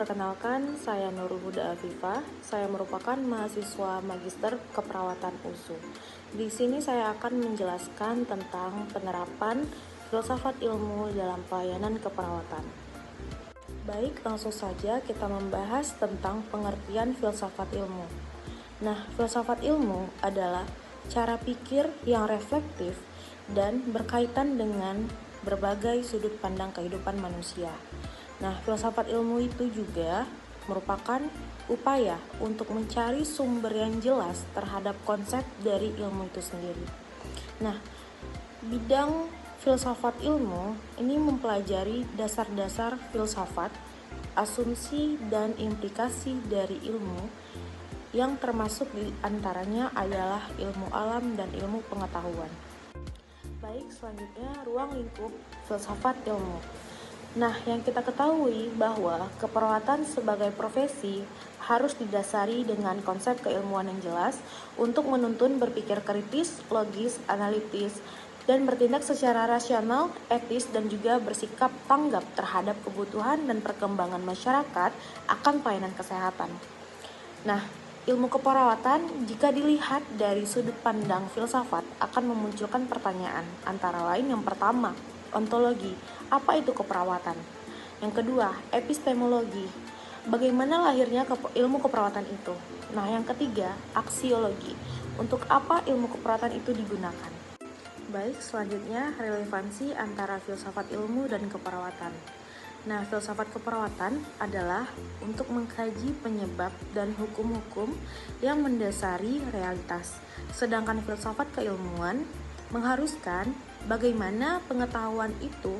perkenalkan, saya Nurul Huda Afifah. Saya merupakan mahasiswa Magister Keperawatan USU. Di sini saya akan menjelaskan tentang penerapan filsafat ilmu dalam pelayanan keperawatan. Baik, langsung saja kita membahas tentang pengertian filsafat ilmu. Nah, filsafat ilmu adalah cara pikir yang reflektif dan berkaitan dengan berbagai sudut pandang kehidupan manusia. Nah, filsafat ilmu itu juga merupakan upaya untuk mencari sumber yang jelas terhadap konsep dari ilmu itu sendiri. Nah, bidang filsafat ilmu ini mempelajari dasar-dasar filsafat, asumsi dan implikasi dari ilmu yang termasuk di antaranya adalah ilmu alam dan ilmu pengetahuan. Baik, selanjutnya ruang lingkup filsafat ilmu. Nah, yang kita ketahui bahwa keperawatan sebagai profesi harus didasari dengan konsep keilmuan yang jelas untuk menuntun berpikir kritis, logis, analitis, dan bertindak secara rasional, etis, dan juga bersikap tanggap terhadap kebutuhan dan perkembangan masyarakat akan pelayanan kesehatan. Nah, ilmu keperawatan jika dilihat dari sudut pandang filsafat akan memunculkan pertanyaan, antara lain yang pertama, ontologi. Apa itu keperawatan? Yang kedua, epistemologi. Bagaimana lahirnya ilmu keperawatan itu? Nah, yang ketiga, aksiologi. Untuk apa ilmu keperawatan itu digunakan? Baik, selanjutnya relevansi antara filsafat ilmu dan keperawatan. Nah, filsafat keperawatan adalah untuk mengkaji penyebab dan hukum-hukum yang mendasari realitas. Sedangkan filsafat keilmuan mengharuskan bagaimana pengetahuan itu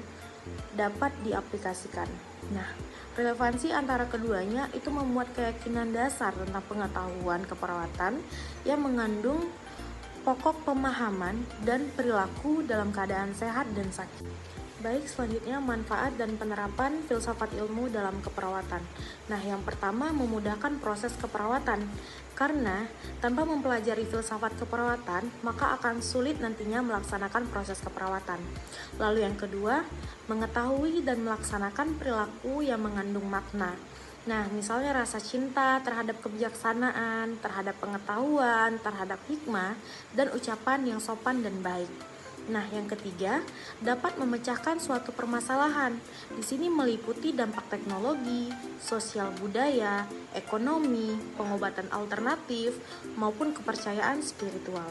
dapat diaplikasikan. Nah, relevansi antara keduanya itu memuat keyakinan dasar tentang pengetahuan keperawatan yang mengandung pokok pemahaman dan perilaku dalam keadaan sehat dan sakit. Baik, selanjutnya manfaat dan penerapan filsafat ilmu dalam keperawatan. Nah, yang pertama memudahkan proses keperawatan. Karena tanpa mempelajari filsafat keperawatan, maka akan sulit nantinya melaksanakan proses keperawatan. Lalu yang kedua, mengetahui dan melaksanakan perilaku yang mengandung makna. Nah, misalnya rasa cinta terhadap kebijaksanaan, terhadap pengetahuan, terhadap hikmah, dan ucapan yang sopan dan baik. Nah, yang ketiga, dapat memecahkan suatu permasalahan. Di sini meliputi dampak teknologi, sosial budaya, ekonomi, pengobatan alternatif, maupun kepercayaan spiritual.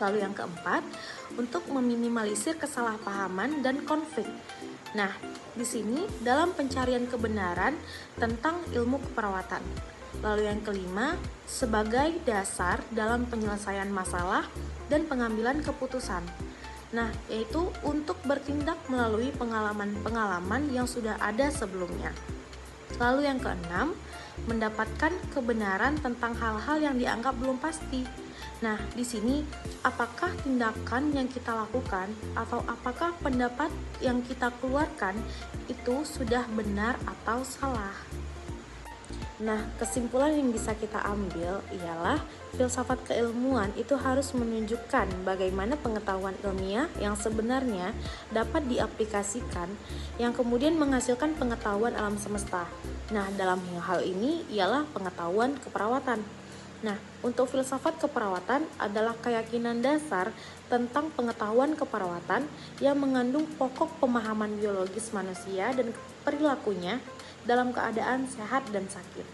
Lalu yang keempat, untuk meminimalisir kesalahpahaman dan konflik. Nah, di sini dalam pencarian kebenaran tentang ilmu keperawatan. Lalu yang kelima, sebagai dasar dalam penyelesaian masalah dan pengambilan keputusan. Nah, yaitu untuk bertindak melalui pengalaman-pengalaman yang sudah ada sebelumnya. Lalu yang keenam, mendapatkan kebenaran tentang hal-hal yang dianggap belum pasti. Nah, di sini apakah tindakan yang kita lakukan atau apakah pendapat yang kita keluarkan itu sudah benar atau salah? Nah, kesimpulan yang bisa kita ambil ialah filsafat keilmuan itu harus menunjukkan bagaimana pengetahuan ilmiah yang sebenarnya dapat diaplikasikan yang kemudian menghasilkan pengetahuan alam semesta. Nah, dalam hal ini ialah pengetahuan keperawatan. Nah, untuk filsafat keperawatan adalah keyakinan dasar tentang pengetahuan keperawatan yang mengandung pokok pemahaman biologis manusia dan perilakunya dalam keadaan sehat dan sakit.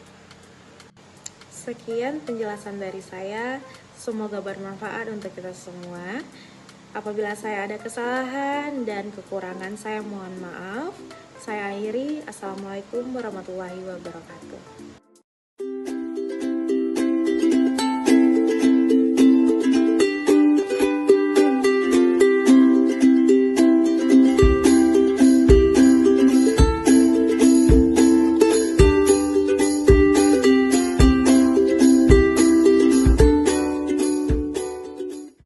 Sekian penjelasan dari saya, semoga bermanfaat untuk kita semua. Apabila saya ada kesalahan dan kekurangan, saya mohon maaf. Saya akhiri, Assalamualaikum warahmatullahi wabarakatuh.